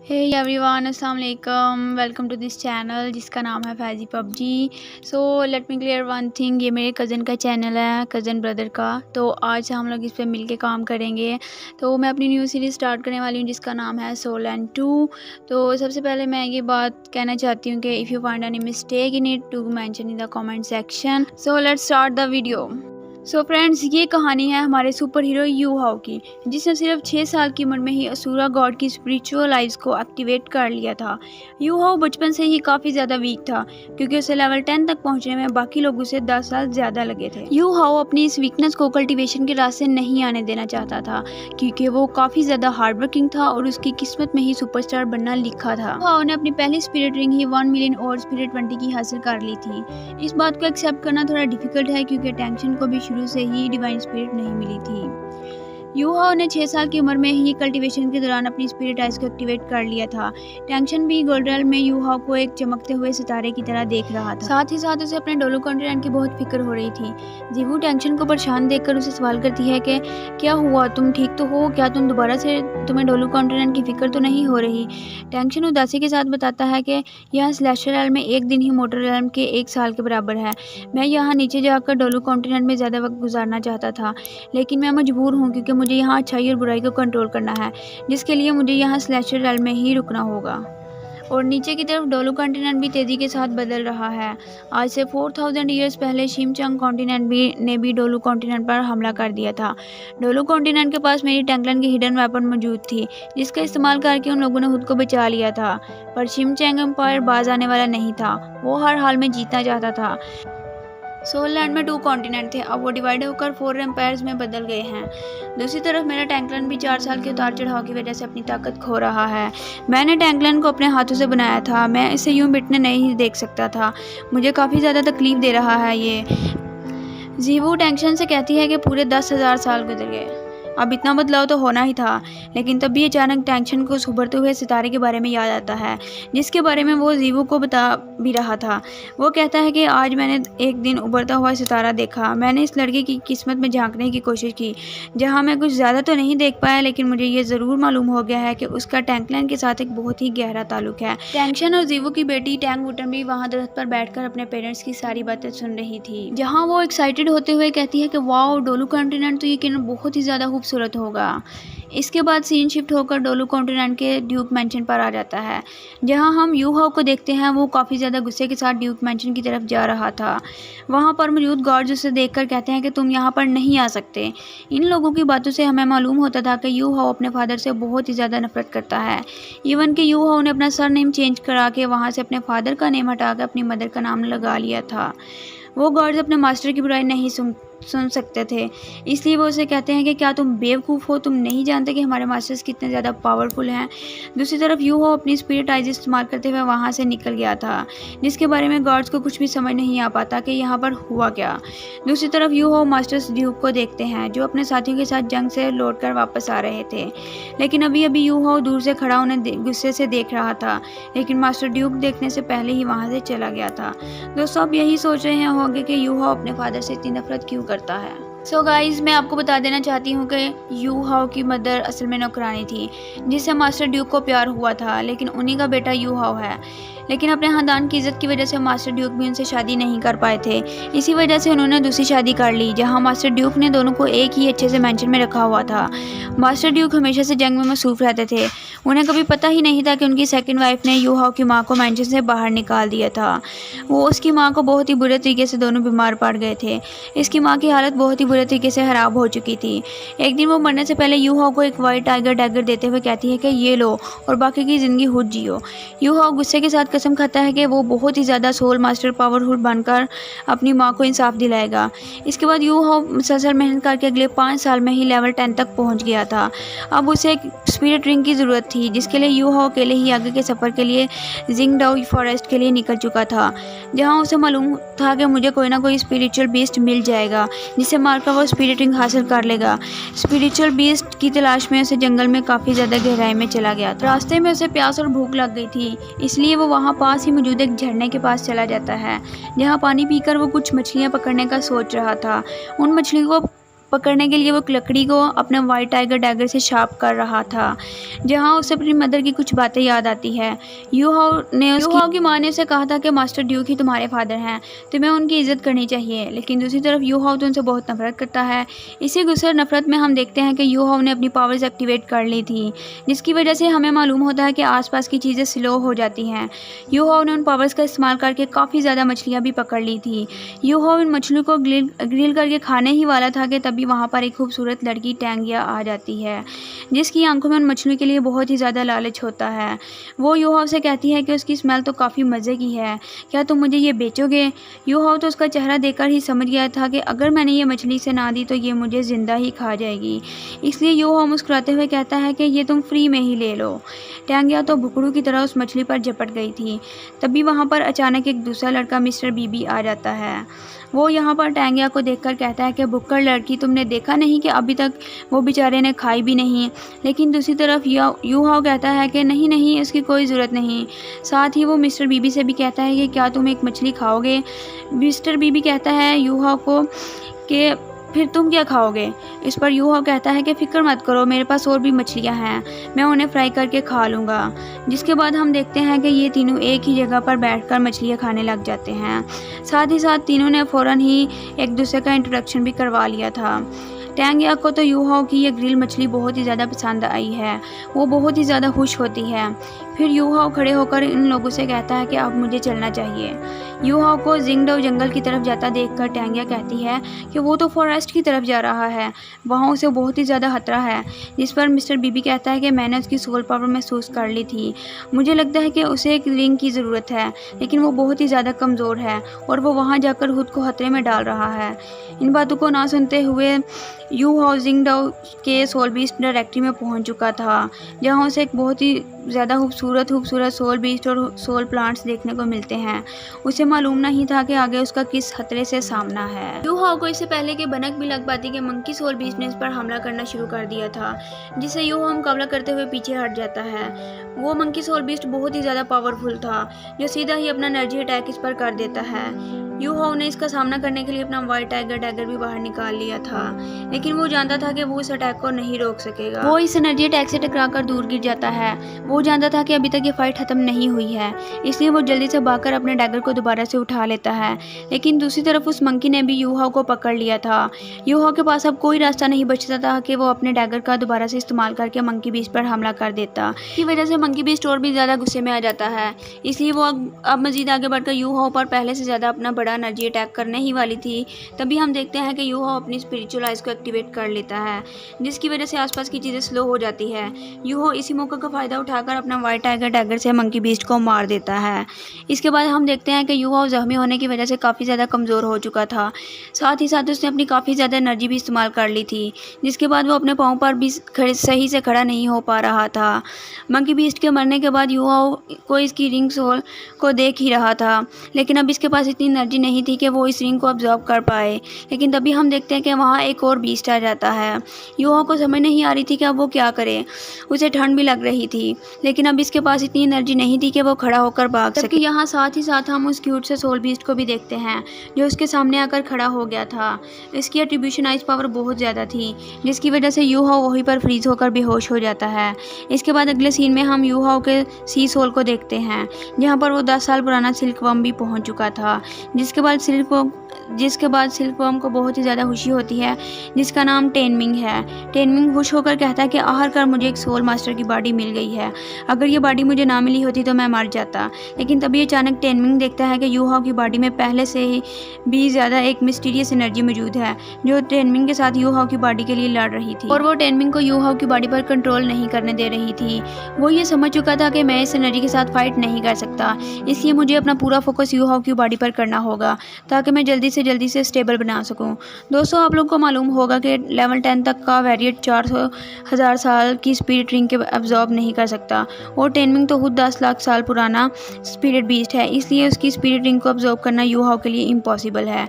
Hey everyone, अस्सलाम वालेकुम। Welcome to this channel जिसका नाम है Faizi PUBG. So let me clear one thing, ये मेरे कज़न का चैनल है, कज़न ब्रदर का। तो आज हम लोग इस पे मिलके काम करेंगे। तो मैं अपनी न्यू सीरीज़ स्टार्ट करने वाली हूँ जिसका नाम है सोल एंड टू। तो सबसे पहले मैं ये बात कहना चाहती हूँ कि if you find any mistake in it to mention in the comment section. So let's start the video. So friends, ये कहानी है हमारे सुपर हीरो यू हाओ की, जिसने सिर्फ 6 साल की उम्र में ही असुरा गॉड की स्पिरिचुअल लाइव्स को एक्टिवेट कर लिया था। यू हाओ बचपन से ही काफ़ी ज़्यादा वीक था क्योंकि उसे लेवल 10 तक पहुंचने में बाकी लोगों से 10 साल ज़्यादा लगे थे। यू हाओ अपनी इस वीकनेस को कल्टीवेशन के रास्ते नहीं आने देना चाहता था क्योंकि वो काफ़ी ज़्यादा हार्ड वर्किंग था और उसकी किस्मत में ही सुपरस्टार बनना लिखा था। यू हाओ ने अपनी पहली स्पिरिट रिंग ही 1 मिलियन और स्पिरिट 20 की हासिल कर ली थी। इस बात को एक्सेप्ट करना थोड़ा डिफिकल्ट है क्योंकि टेंशन को भी शुरू से ही डिवाइन स्पिरिट नहीं मिली थी। यू हाओ ने 6 साल की उम्र में ही कल्टीवेशन के दौरान अपनी स्पिरिट आइज को एक्टिवेट कर लिया था। टेंशन भी गोल्ड रेल्म में यू हाओ को एक चमकते हुए सितारे की तरह देख रहा था। साथ ही साथ उसे अपने डोलू कॉन्टिनेंट की बहुत फिक्र हो रही थी। जीवू टेंशन को परेशान देखकर उसे सवाल करती है कि क्या हुआ, तुम ठीक तो हो? क्या तुम दोबारा से तुम्हें डोलू कॉन्टिनेंट की फिक्र तो नहीं हो रही? टेंशन उदासी के साथ बताता है कि यहाँ स्लेशर रेल्म में एक दिन ही मोटर रेल्म के 1 साल के बराबर है। मैं यहाँ नीचे जाकर डोलू कॉन्टिनेंट में ज़्यादा वक्त गुजारना चाहता था, लेकिन मैं मजबूर हूँ क्योंकि मुझे यहाँ अच्छाई और बुराई को कंट्रोल करना है, जिसके लिए मुझे यहाँ स्लेशर रेल्म में ही रुकना होगा। और नीचे की तरफ डोलू कॉन्टिनेंट भी तेज़ी के साथ बदल रहा है। आज से 4000 ईयर्स पहले शिमचंग कॉन्टिनेंट ने भी डोलू कॉन्टिनेंट पर हमला कर दिया था। डोलू कॉन्टिनेंट के पास मेरी टैंकलन की हिडन वेपन मौजूद थी, जिसका इस्तेमाल करके उन लोगों ने खुद को बचा लिया था। पर शिमचंग एम्पायर बाज आने वाला नहीं था, वो हर हाल में जीतना चाहता था। सोल लैंड में 2 कॉन्टिनेंट थे, अब वो डिवाइड होकर 4 एम्पायर्स में बदल गए हैं। दूसरी तरफ मेरा टैंकलन भी 4 साल के उतार चढ़ाव की वजह से अपनी ताकत खो रहा है। मैंने टैंकलन को अपने हाथों से बनाया था, मैं इसे यूं मिटने नहीं देख सकता था। मुझे काफ़ी ज़्यादा तकलीफ दे रहा है ये। जीवू टेंशन से कहती है कि पूरे 10,000 साल गुजर गए, अब इतना बदलाव तो होना ही था। लेकिन तभी अचानक टेंशन को उस उभरते हुए सितारे के बारे में याद आता है, जिसके बारे में वो जीवू को बता भी रहा था। वो कहता है कि आज मैंने एक दिन उभरता हुआ सितारा देखा। मैंने इस लड़के की किस्मत में झांकने की कोशिश की, जहां मैं कुछ ज़्यादा तो नहीं देख पाया, लेकिन मुझे ये ज़रूर मालूम हो गया है कि उसका टैंकलैंड के साथ एक बहुत ही गहरा ताल्लुक है। टेंशन और जीवू की बेटी टैंग वुटन भी वहाँ दरख्त पर बैठकर अपने पेरेंट्स की सारी बातें सुन रही थी, जहाँ वो एक्साइटेड होते हुए कहती है कि वाओ, डोलू कॉन्टिनेंट तो यकीनन बहुत ही ज़्यादा खूबसूरत होगा। इसके बाद सीन शिफ्ट होकर डोलू कॉन्टिनेंट के ड्यूक मैंशन पर आ जाता है, जहां हम यू हाओ को देखते हैं। वो काफ़ी ज़्यादा गुस्से के साथ ड्यूक मैंशन की तरफ जा रहा था। वहां पर मौजूद गार्ड्स उसे देखकर कहते हैं कि तुम यहां पर नहीं आ सकते। इन लोगों की बातों से हमें मालूम होता था कि यू हाओ अपने फादर से बहुत ही ज़्यादा नफरत करता है। इवन कि यू हाओ ने अपना सर नेम चेंज करा के वहाँ से अपने फादर का नेम हटा कर अपनी मदर का नाम लगा लिया था। वो गार्ड्स अपने मास्टर की बुराई नहीं सुन सकते थे, इसलिए वो उसे कहते हैं कि क्या तुम बेवकूफ़ हो, तुम नहीं जानते कि हमारे मास्टर्स कितने ज़्यादा पावरफुल हैं। दूसरी तरफ यू हाओ अपनी स्पिरिट आइज इस्तेमाल करते हुए वहाँ से निकल गया था, जिसके बारे में गार्ड्स को कुछ भी समझ नहीं आ पाता कि यहाँ पर हुआ क्या। दूसरी तरफ यू हाओ मास्टर्स ड्यूक को देखते हैं, जो अपने साथियों के साथ जंग से लौट कर वापस आ रहे थे। लेकिन अभी अभी यू हाओ दूर से खड़ा उन्हें गुस्से से देख रहा था, लेकिन मास्टर ड्यूक देखने से पहले ही वहाँ से चला गया था। दोस्तों, अब यही सोच रहे होंगे कि यू हाओ अपने फादर से इतनी नफरत क्यों करता है। सो गाइज, मैं आपको बता देना चाहती हूँ कि यू हाओ की मदर असल में नौकरानी थी, जिससे मास्टर ड्यूक को प्यार हुआ था, लेकिन उन्हीं का बेटा यू हाओ है। लेकिन अपने ख़ानदान की इज़्ज़त की वजह से मास्टर ड्यूक भी उनसे शादी नहीं कर पाए थे। इसी वजह से उन्होंने दूसरी शादी कर ली, जहाँ मास्टर ड्यूक ने दोनों को एक ही अच्छे से मेंशन में रखा हुआ था। मास्टर ड्यूक हमेशा से जंग में मसरूफ़ रहते थे। उन्हें कभी पता ही नहीं था कि उनकी सेकंड वाइफ ने यू हाओ की माँ को मेंशन से बाहर निकाल दिया था। वो उसकी माँ को बहुत ही बुरे तरीके से दोनों बीमार पड़ गए थे। इसकी माँ की हालत बहुत ही बुरे तरीके से ख़राब हो चुकी थी। एक दिन वो मरने से पहले यू हाओ को एक वाइट टाइगर डैगर देते हुए कहती है कि ये लो और बाकी की ज़िंदगी खुद जियो। यू हाओ गुस्से के साथ कसम खाता है कि वो बहुत ही ज़्यादा सोल मास्टर पावरफुल बनकर अपनी माँ को इंसाफ दिलाएगा। इसके बाद यू हाओ मुसलसल मेहनत करके अगले 5 साल में ही लेवल 10 तक पहुँच गया था। अब उसे एक स्पिरिट रिंग की ज़रूरत थी, जिसके लिए यू हाओ अकेले ही आगे के सफ़र के लिए जिंगडाओ फॉरेस्ट के लिए निकल चुका था, जहाँ उसे मालूम था कि मुझे कोई ना कोई स्पिरिचुअल बीस्ट मिल जाएगा, जिसे मारकर वो स्पिरिट रिंग हासिल कर लेगा। स्पिरिचुअल बीस्ट की तलाश में उसे जंगल में काफ़ी ज़्यादा गहराई में चला गया। रास्ते में उसे प्यास और भूख लग गई थी, इसलिए वो वहाँ पास ही मौजूद एक झरने के पास चला जाता है, जहाँ पानी पीकर वो कुछ मछलियाँ पकड़ने का सोच रहा था। उन मछलियों को पकड़ने के लिए वो लकड़ी को अपने वाइट टाइगर डैगर से शार्प कर रहा था, जहाँ उसे अपनी मदर की कुछ बातें याद आती है। यू हाओ की माँ ने उसे कहा था कि मास्टर ड्यूक ही तुम्हारे फादर हैं, तुम्हें उनकी इज्जत करनी चाहिए। लेकिन दूसरी तरफ यू हाओ तो उनसे बहुत नफरत करता है। इसी गुस्से और नफरत में हम देखते हैं कि यू हाओ ने अपनी पावर्स एक्टिवेट कर ली थी, जिसकी वजह से हमें मालूम होता है कि आसपास की चीज़ें स्लो हो जाती हैं। यू हाओ ने उन पावर्स का इस्तेमाल करके काफ़ी ज़्यादा मछलियाँ भी पकड़ ली थी। यू हाओ इन मछलियों को ग्रिल करके खाने ही वाला था कि तभी वहाँ पर एक खूबसूरत लड़की टैंगिया आ जाती है, जिसकी आंखों में उन मछलियों के लिए बहुत ही ज़्यादा लालच होता है। वो यू हाओ से कहती है कि उसकी स्मेल तो काफ़ी मज़े की है, क्या तुम मुझे ये बेचोगे? यू हाओ तो उसका चेहरा देखकर ही समझ गया था कि अगर मैंने ये मछली से ना दी तो ये मुझे ज़िंदा ही खा जाएगी। इसलिए यू हाओ मुस्कुराते हुए कहता है कि ये तुम फ्री में ही ले लो। टैंगिया तो भुकड़ू की तरह उस मछली पर झपट गई थी। तभी वहाँ पर अचानक एक दूसरा लड़का मिस्टर बीबी आ जाता है। वो यहाँ पर टैंगिया को देखकर कहता है कि भुक्कड़ लड़की, तुमने देखा नहीं कि अभी तक वो बेचारे ने खाई भी नहीं। लेकिन दूसरी तरफ यू हाओ कहता है कि नहीं नहीं, इसकी कोई ज़रूरत नहीं। साथ ही वो मिस्टर बीबी से भी कहता है कि क्या तुम एक मछली खाओगे? मिस्टर बीबी कहता है यू हाओ को कि फिर तुम क्या खाओगे? इस पर यू हाओ कहता है कि फ़िक्र मत करो, मेरे पास और भी मछलियाँ हैं, मैं उन्हें फ्राई करके खा लूँगा। जिसके बाद हम देखते हैं कि ये तीनों एक ही जगह पर बैठकर मछलियाँ खाने लग जाते हैं। साथ ही साथ तीनों ने फ़ौरन ही एक दूसरे का इंट्रोडक्शन भी करवा लिया था। टैंगिया को तो यू हाओ की ये ग्रिल मछली बहुत ही ज़्यादा पसंद आई है। वो बहुत ही ज़्यादा खुश होती है। फिर यू हाओ खड़े होकर इन लोगों से कहता है कि अब मुझे चलना चाहिए। यू हाओ को जिंगडो जंगल की तरफ जाता देखकर टैंगिया कहती है कि वो तो फॉरेस्ट की तरफ जा रहा है, वहाँ उसे बहुत ही ज़्यादा खतरा है। जिस पर मिस्टर बीबी कहता है कि मैंने उसकी सोल पावर महसूस कर ली थी, मुझे लगता है कि उसे एक रिंग की ज़रूरत है, लेकिन वो बहुत ही ज़्यादा कमज़ोर है और वो वहाँ जाकर खुद को खतरे में डाल रहा है। इन बातों को ना सुनते हुए यू हाओ जिंगडो के सोल बीस्ट डायरेक्टरी में पहुँच चुका था, जहाँ उसे एक बहुत ही ज़्यादा खूबसूरत सोल बीस्ट और सोल प्लांट्स देखने को मिलते हैं। उसे मालूम नहीं था कि आगे उसका किस खतरे से सामना है। यू हाओ को इससे पहले कि भनक भी लग पाती कि मंकी सोल बीस्ट ने इस पर हमला करना शुरू कर दिया था, जिसे यू हाओ मुकाबला करते हुए पीछे हट जाता है। वो मंकी सोल बीस्ट बहुत ही ज़्यादा पावरफुल था, जो सीधा ही अपना एनर्जी अटैक इस पर कर देता है। यू हाओ ने इसका सामना करने के लिए अपना वाइट टाइगर डैगर भी बाहर निकाल लिया था, लेकिन वो जानता था कि वो इस अटैक को नहीं रोक सकेगा। वो इस एनर्जी अटैक से टकराकर दूर गिर जाता है। वो जानता था कि अभी तक ये फाइट खत्म नहीं हुई है, इसलिए वो जल्दी से भागकर अपने डैगर को दोबारा से उठा लेता है। लेकिन दूसरी तरफ उस मंकी ने भी यू हाओ को पकड़ लिया था। यू हाओ के पास अब कोई रास्ता नहीं बचता था कि वो अपने डैगर का दोबारा से इस्तेमाल करके मंकी बीस्ट पर हमला कर देता। इसी वजह से मंकी बीस्ट और भी ज़्यादा गुस्से में आ जाता है, इसलिए वो अब मजीद आगे बढ़कर यू हाओ पर पहले से ज़्यादा अपना बड़ा एनर्जी अटैक करने ही वाली थी। तभी हम देखते हैं कि यू हाओ अपनी स्पिरिचुअल आइज को एक्टिवेट कर लेता है, जिसकी वजह से आसपास की चीज़ें स्लो हो जाती है। यू हाओ इसी मौके का फ़ायदा उठाकर अपना वाइट टाइगर डैगर से मंकी बीस्ट को मार देता है। इसके बाद हम देखते हैं कि यू हाओ ज़ख्मी होने की वजह से काफ़ी ज़्यादा कमज़ोर हो चुका था। साथ ही साथ उसने अपनी काफ़ी ज़्यादा एनर्जी भी इस्तेमाल कर ली थी, जिसके बाद वो अपने पाँव पर भी सही से खड़ा नहीं हो पा रहा था। मंकी बीस्ट के मरने के बाद यू हाओ को इसकी रिंग सोल को देख ही रहा था, लेकिन अब इसके पास इतनी एनर्जी नहीं थी कि वो इस रिंग को अब्जॉर्ब कर पाए। लेकिन तभी हम देखते हैं कि वहाँ एक और बीस्ट आ जाता है। यू हाओ को समझ नहीं आ रही थी कि अब वो क्या करे। उसे ठंड भी लग रही थी, लेकिन अब इसके पास इतनी एनर्जी नहीं थी कि वो खड़ा होकर भाग सके। यहाँ साथ ही साथ हम उस क्यूट से सोल बीस्ट को भी देखते हैं, जो उसके सामने आकर खड़ा हो गया था। इसकी एट्रीब्यूशन आइज पावर बहुत ज़्यादा थी, जिसकी वजह से यू हाओ वहीं पर फ्रीज होकर बेहोश हो जाता है। इसके बाद अगले सीन में हम यू हाओ के सी सोल को देखते हैं, जहाँ पर वो 10 साल पुराना सिल्कवर्म भी पहुँच चुका था। जिसके बाद सिल्कवर्म को बहुत ही ज़्यादा खुशी होती है, जिसका नाम टेनमिंग है। टेनमिंग खुश होकर कहता है कि आखिरकार मुझे एक सोल मास्टर की बॉडी मिल गई है, अगर ये बॉडी मुझे ना मिली होती तो मैं मर जाता। लेकिन तभी अचानक टेनमिंग देखता है कि यू हाओ की बॉडी में पहले से ही भी ज़्यादा एक मिस्टीरियस एनर्जी मौजूद है, जो टेनमिंग के साथ यू हाओ की बॉडी के लिए लड़ रही थी, और वो टेनमिंग को यू हाओ की बॉडी पर कंट्रोल नहीं करने दे रही थी। वो ये समझ चुका था कि मैं इस एनर्जी के साथ फाइट नहीं कर सकता, इसलिए मुझे अपना पूरा फोकस यू हाओ की बॉडी पर करना होगा, ताकि मैं जल्दी से स्टेबल बना सकूं। दोस्तों, आप लोग को मालूम होगा कि लेवल 10 तक का वेरिएट 400,000 साल की स्पिरिट रिंग के अब्जॉर्ब नहीं कर सकता, और टेनमिंग तो खुद 10 लाख साल पुराना स्पिरिट बीस्ट है, इसलिए उसकी स्पिरिट रिंग को अब्जॉर्ब करना यू हाओ के लिए इम्पॉसिबल है।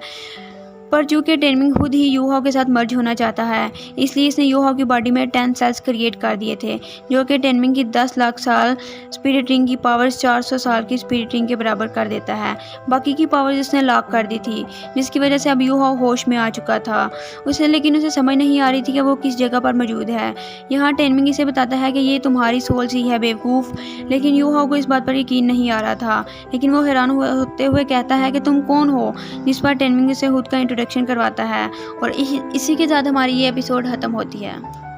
पर चूँकि टेनमिंग खुद ही यूहाओ के साथ मर्ज होना चाहता है, इसलिए इसने यूहाओ की बॉडी में 10 सेल्स क्रिएट कर दिए थे, जो कि टेनमिंग की 10 लाख साल स्पिरिट रिंग की पावर 400 साल की स्पिरिट रिंग के बराबर कर देता है। बाकी की पावर उसने लॉक कर दी थी, जिसकी वजह से अब यूहाओ होश में आ चुका था। लेकिन उसे समझ नहीं आ रही थी कि वो किस जगह पर मौजूद है। यहाँ टेनमिंग इसे बताता है कि ये तुम्हारी सोल सी है बेवकूफ़, लेकिन यूहाओ को इस बात पर यकीन नहीं आ रहा था। लेकिन वो हैरान होते हुए कहता है कि तुम कौन हो, जिस पर टेनमिंग से खुद का इंट्रोडक्शन करवाता है। और इसी के साथ हमारी ये एपिसोड ख़त्म होती है।